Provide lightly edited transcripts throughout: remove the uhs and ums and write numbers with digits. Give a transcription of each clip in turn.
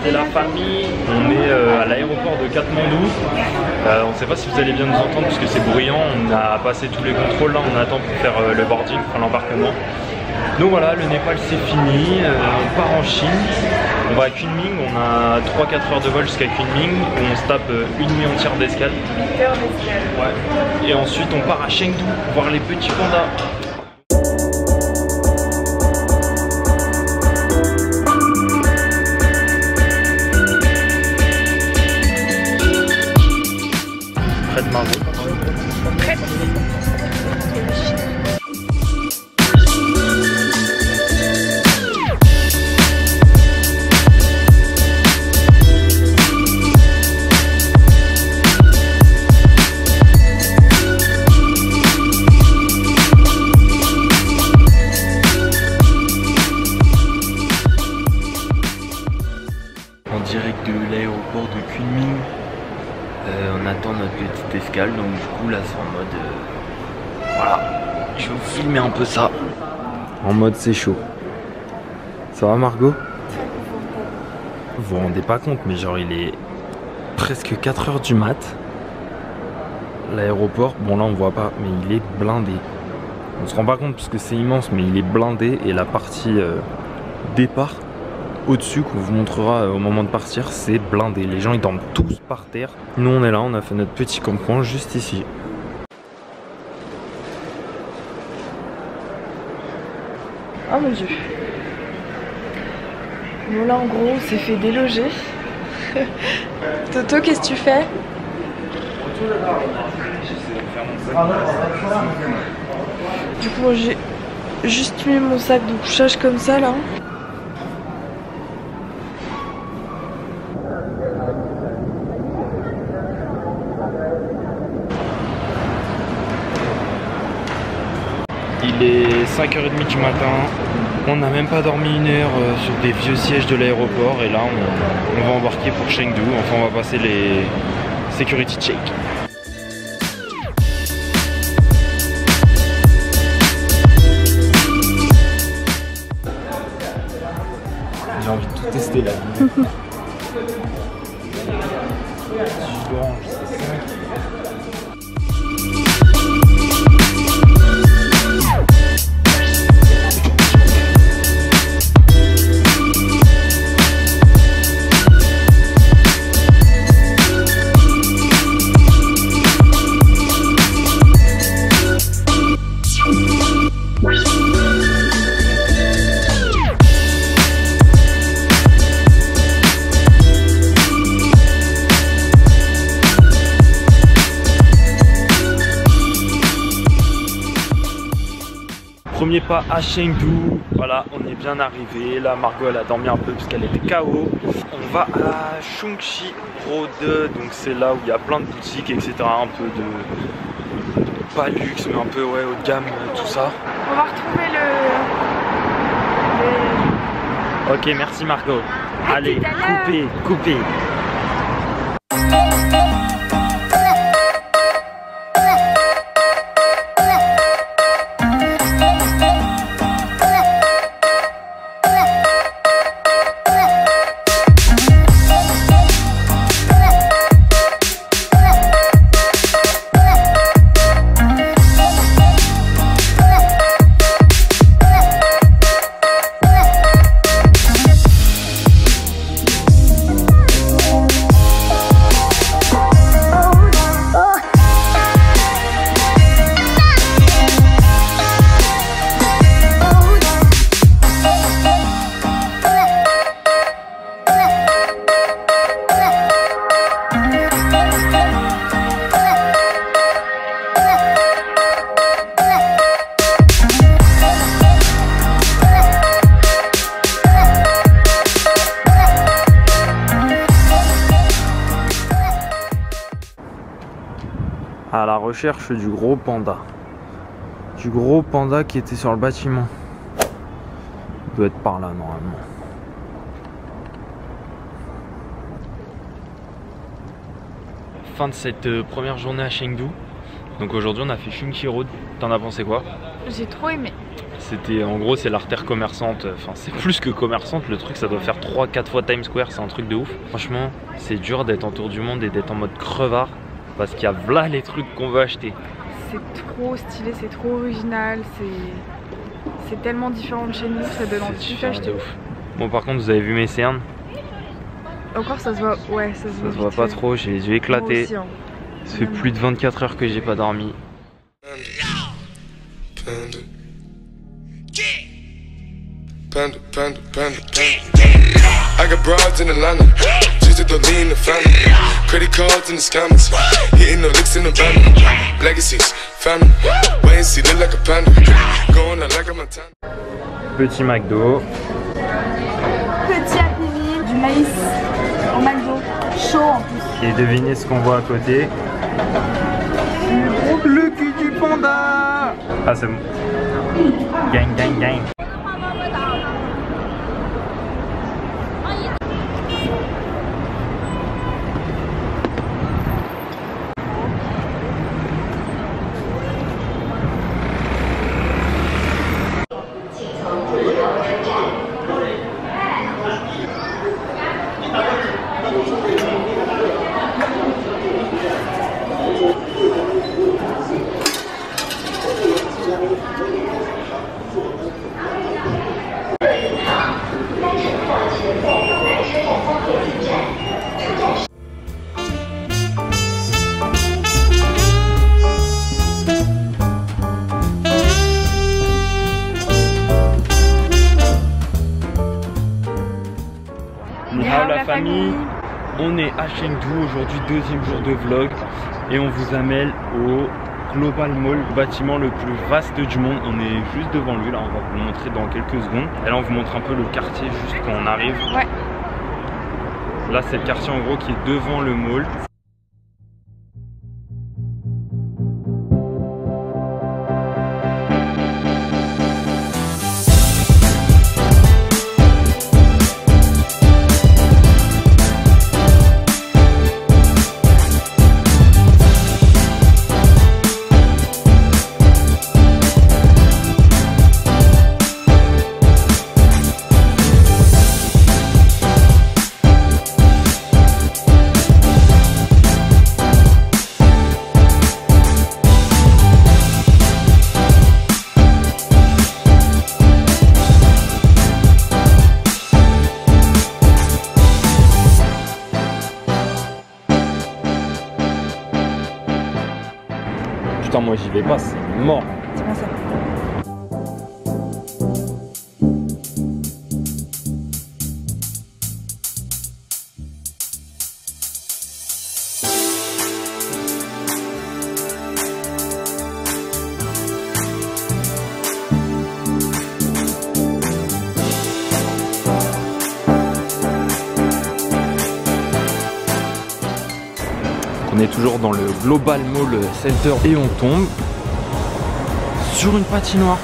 C'est la famille. On est à l'aéroport de Katmandou. On ne sait pas si vous allez bien nous entendre parce que c'est bruyant. On a passé tous les contrôles là, on attend pour faire le boarding, enfin l'embarquement. Donc voilà, le Népal c'est fini, on part en Chine, on va à Kunming, on a 3-4 heures de vol jusqu'à Kunming, on se tape une nuit entière d'escale. 8 heures d'escale. Ouais. Et ensuite on part à Chengdu, voir les petits pandas. Prête Margot? Prête. Direct de l'aéroport de Kunming, on attend notre petite escale, donc du coup là c'est en mode voilà, je vais vous filmer un peu ça en mode c'est chaud. Ça va Margot? Vous vous rendez pas compte mais genre il est presque 4 heures du mat. L'aéroport, bon là on voit pas mais il est blindé. On se rend pas compte parce que c'est immense mais il est blindé et la partie départ au-dessus qu'on vous montrera au moment de partir, c'est blindé. Les gens ils dorment tous par terre. Nous on est là, on a fait notre petit campement juste ici. Oh mon dieu. Bon là en gros on s'est fait déloger. Toto, qu'est-ce que tu fais? Du coup moi j'ai juste mis mon sac de couchage comme ça là. Il est 5h30 du matin, on n'a même pas dormi une heure sur des vieux sièges de l'aéroport et là on va embarquer pour Chengdu, enfin on va passer les security checks. J'ai envie de tout tester là. Jus d'orange, c'est ça. Premier pas à Chengdu, voilà, on est bien arrivé. Là, Margot elle a dormi un peu parce qu'elle était KO. On va à Chongqing Road, donc c'est là où il y a plein de boutiques, etc. Un peu de pas luxe, mais un peu ouais haut de gamme, tout ça. On va retrouver le... Ok, merci Margot. Allez, coupez. À la recherche du gros panda. Du gros panda qui était sur le bâtiment. Il doit être par là normalement. Fin de cette première journée à Chengdu. Donc aujourd'hui on a fait Chongqing Road. T'en as pensé quoi? J'ai trop aimé. c'était en gros c'est l'artère commerçante, enfin c'est plus que commerçante, le truc ça doit faire 3-4 fois Times Square, c'est un truc de ouf. Franchement c'est dur d'être en tour du monde et d'être en mode crevard parce qu'il y a là les trucs qu'on veut acheter. C'est trop stylé, c'est trop original, c'est tellement différent de chez nous, ça donne envie de acheter. Bon par contre vous avez vu mes cernes? Encore ça se voit, ouais ça se voit pas trop, j'ai les yeux éclatés. Aussi, hein. Ça fait plus de 24 heures que j'ai pas dormi. Panda, panda, panda, panda. I got broads in Atlanta, just to lean the family. Credit cards in the scammers, hitting the licks in the van. Legacies, family, wait and see, look like a panda. Going out like a Montana. Petit McDo. Petit Happy Meal, du maïs au McDo, chaud en plus. Et devinez ce qu'on voit à côté. Le cul du panda. Ah c'est bon. Gang, gang, gang. La famille, on est à Chengdu aujourd'hui, deuxième jour de vlog et on vous amène au Global Mall, bâtiment le plus vaste du monde. On est juste devant lui, là on va vous le montrer dans quelques secondes. Et là on vous montre un peu le quartier juste quand on arrive. Ouais. Là c'est le quartier en gros qui est devant le mall. Putain moi j'y vais pas, c'est mort. C'est pas ça. On est toujours dans le Global Mall Center et on tombe sur une patinoire.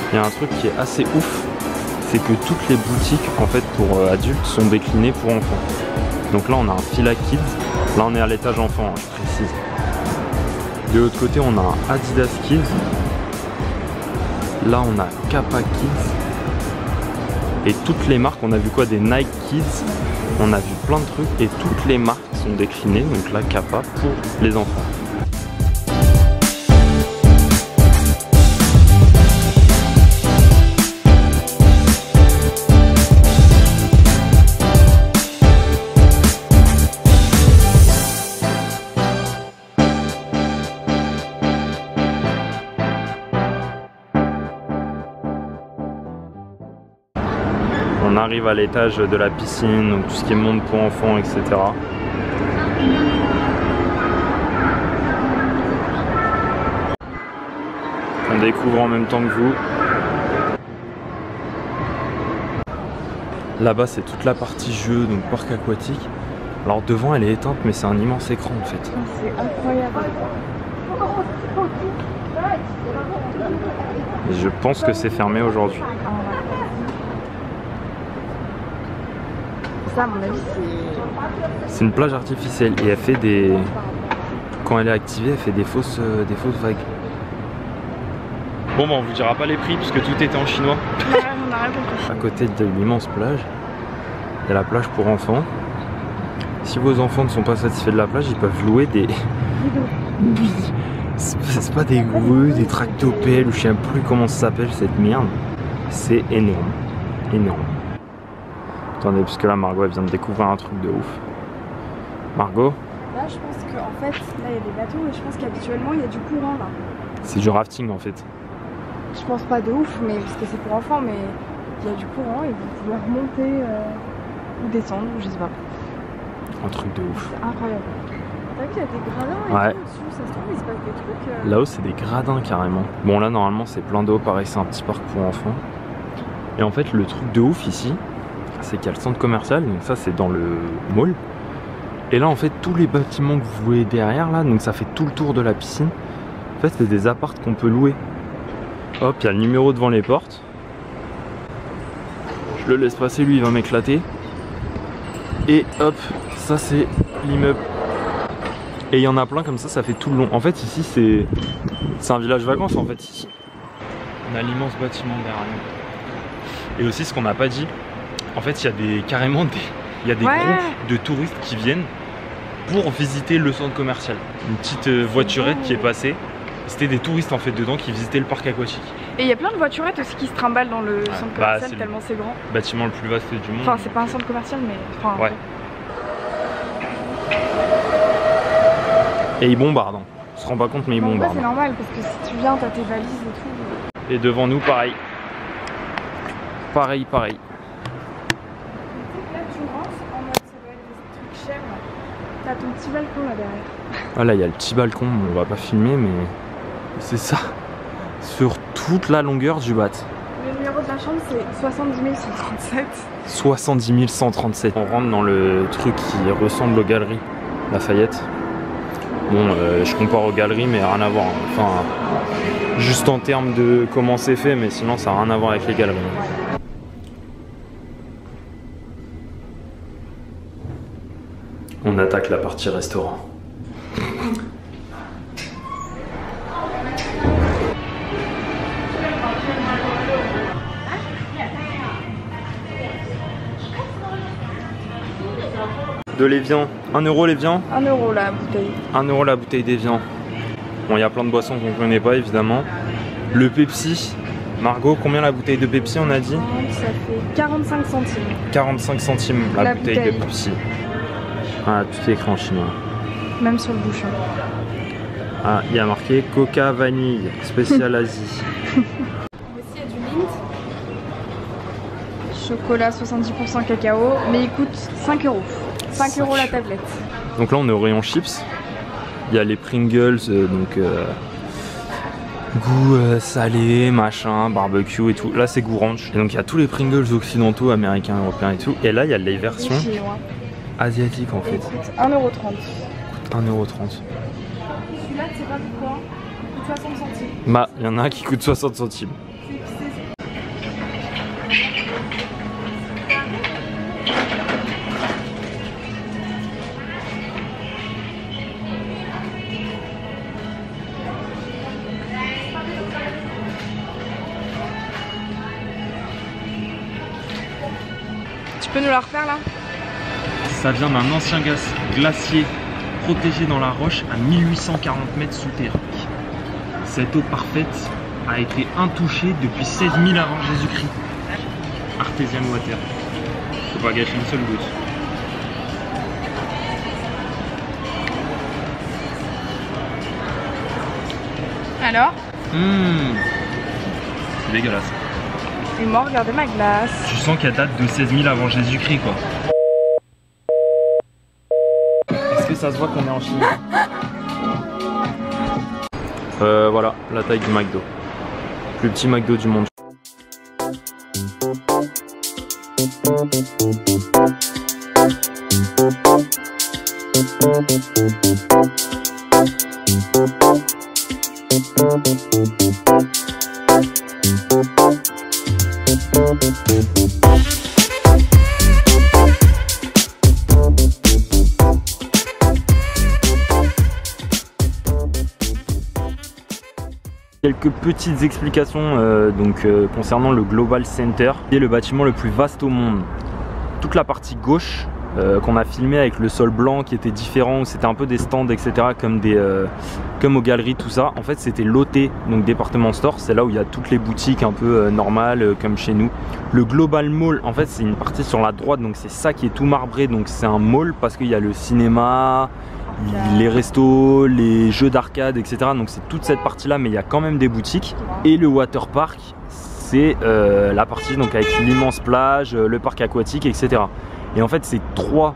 Il y a un truc qui est assez ouf, c'est que toutes les boutiques en fait pour adultes sont déclinées pour enfants. Donc là on a un Fila Kids, là on est à l'étage enfant, je précise. De l'autre côté on a un Adidas Kids, là on a Kappa Kids. Et toutes les marques, on a vu quoi, des Nike Kids, on a vu plein de trucs et toutes les marques sont déclinées, donc là Kappa pour les enfants. On arrive à l'étage de la piscine, donc tout ce qui est monde pour enfants, etc. On découvre en même temps que vous. Là-bas c'est toute la partie jeu, donc parc aquatique. Alors devant elle est éteinte mais c'est un immense écran en fait. C'est incroyable. Et je pense que c'est fermé aujourd'hui. Ça à mon avis c'est une plage artificielle et elle fait des... Quand elle est activée elle fait des fausses vagues. Bon bah on vous dira pas les prix puisque tout était en chinois. Ouais, on a rien compris. À côté de l'immense plage, il y a la plage pour enfants. Si vos enfants ne sont pas satisfaits de la plage, ils peuvent louer des... C'est pas des grues, des tractopelles ou je sais plus comment ça s'appelle cette merde. C'est énorme. Énorme. Attendez, parce que là Margot elle vient de découvrir un truc de ouf. Margot? Là je pense qu'en fait, là il y a des bateaux et je pense qu'habituellement il y a du courant là. C'est du rafting en fait. Je pense pas de ouf, mais parce que c'est pour enfants, mais il y a du courant et vous pouvez remonter ou descendre, ou je sais pas. Un truc de ouf. C'est incroyable. T'as vu, il y a des gradins et ouais. tout dessus, ça se trouve, il se passe des trucs. Là-haut, c'est des gradins carrément. Bon, là, normalement, c'est plein d'eau. Pareil, c'est un petit parc pour enfants. Et en fait, le truc de ouf ici, c'est qu'il y a le centre commercial. Donc, ça, c'est dans le mall. Et là, en fait, tous les bâtiments que vous voyez derrière, là, donc ça fait tout le tour de la piscine. En fait, c'est des apparts qu'on peut louer. Hop, il y a le numéro devant les portes. Je le laisse passer, lui, il va m'éclater. Et hop, ça, c'est l'immeuble. Et il y en a plein comme ça fait tout le long. En fait ici c'est un village vacances en fait ici. On a l'immense bâtiment derrière nous. Et aussi ce qu'on n'a pas dit, en fait il y a carrément des groupes de touristes qui viennent pour visiter le centre commercial. Une petite voiturette qui est passée. C'était des touristes en fait dedans qui visitaient le parc aquatique. Et il y a plein de voiturettes aussi qui se trimballent dans le centre commercial tellement c'est grand. Le bâtiment le plus vaste du monde. Enfin c'est pas un centre commercial mais... Enfin, ouais. Et ils bombardent. On se rend pas compte mais ils bombardent. C'est normal parce que si tu viens t'as tes valises et tout. Et devant nous pareil. Pareil. Là tu rentres en mode ça doit être des trucs chers. T'as ton petit balcon là derrière. Ah là il y a le petit balcon, on va pas filmer mais c'est ça. Sur toute la longueur du bateau. Le numéro de la chambre c'est 70 137. 70 137. On rentre dans le truc qui ressemble aux galeries Lafayette. Bon, je compare aux galeries, mais rien à voir. Enfin, juste en termes de comment c'est fait, mais sinon ça n'a rien à voir avec les galeries. On attaque la partie restaurant. De l'évian, 1 € l'évian. 1 € la bouteille. 1 € la bouteille d'évian. Bon, il y a plein de boissons qu'on ne connaît pas évidemment. Le Pepsi. Margot, combien la bouteille de Pepsi on a dit? Ça fait 45 centimes. 45 centimes la bouteille de Pepsi. Ah, tout est écrit en chinois. Même sur le bouchon. Ah, il y a marqué Coca Vanille, spécial Asie. Ici il y a du Lindt. Chocolat 70% cacao, mais il coûte 5 €. 5 € la tablette. Donc là on est au rayon chips. Il y a les Pringles, donc goût salé, machin, barbecue et tout. Là c'est goût ranch. Et donc il y a tous les Pringles occidentaux, américains, européens et tout. Et là il y a les versions asiatiques en fait. Il coûte 1,30 €. 1,30 €. Celui-là tu sais pas pourquoi, il coûte 60 centimes. Bah il y en a un qui coûte 60 centimes. Tu peux nous la refaire là? Ça vient d'un ancien glacier protégé dans la roche à 1840 mètres sous terre. Cette eau parfaite a été intouchée depuis 16 000 avant Jésus-Christ. Artesian Water. Faut pas gâcher une seule goutte. Alors? C'est dégueulasse. Et moi, regardez ma glace. Tu sens qu'elle date de 16 000 avant Jésus-Christ, quoi. Est-ce que ça se voit qu'on est en Chine? Voilà, la taille du McDo. Plus petit McDo du monde. Quelques petites explications concernant le Global Center, qui est le bâtiment le plus vaste au monde. Toute la partie gauche qu'on a filmé avec le sol blanc qui était différent, où c'était un peu des stands etc. comme aux galeries tout ça, en fait c'était l'OT, donc Department Store, c'est là où il y a toutes les boutiques un peu normales comme chez nous. Le Global Mall en fait c'est une partie sur la droite, donc c'est ça qui est tout marbré, donc c'est un mall parce qu'il y a le cinéma, les restos, les jeux d'arcade etc. Donc c'est toute cette partie là, mais il y a quand même des boutiques. Et le water park c'est la partie donc avec l'immense plage, le parc aquatique etc. Et en fait ces trois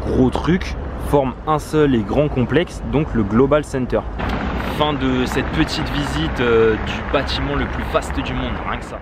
gros trucs forment un seul et grand complexe, donc le Global Center. Fin de cette petite visite du bâtiment le plus vaste du monde, rien que ça.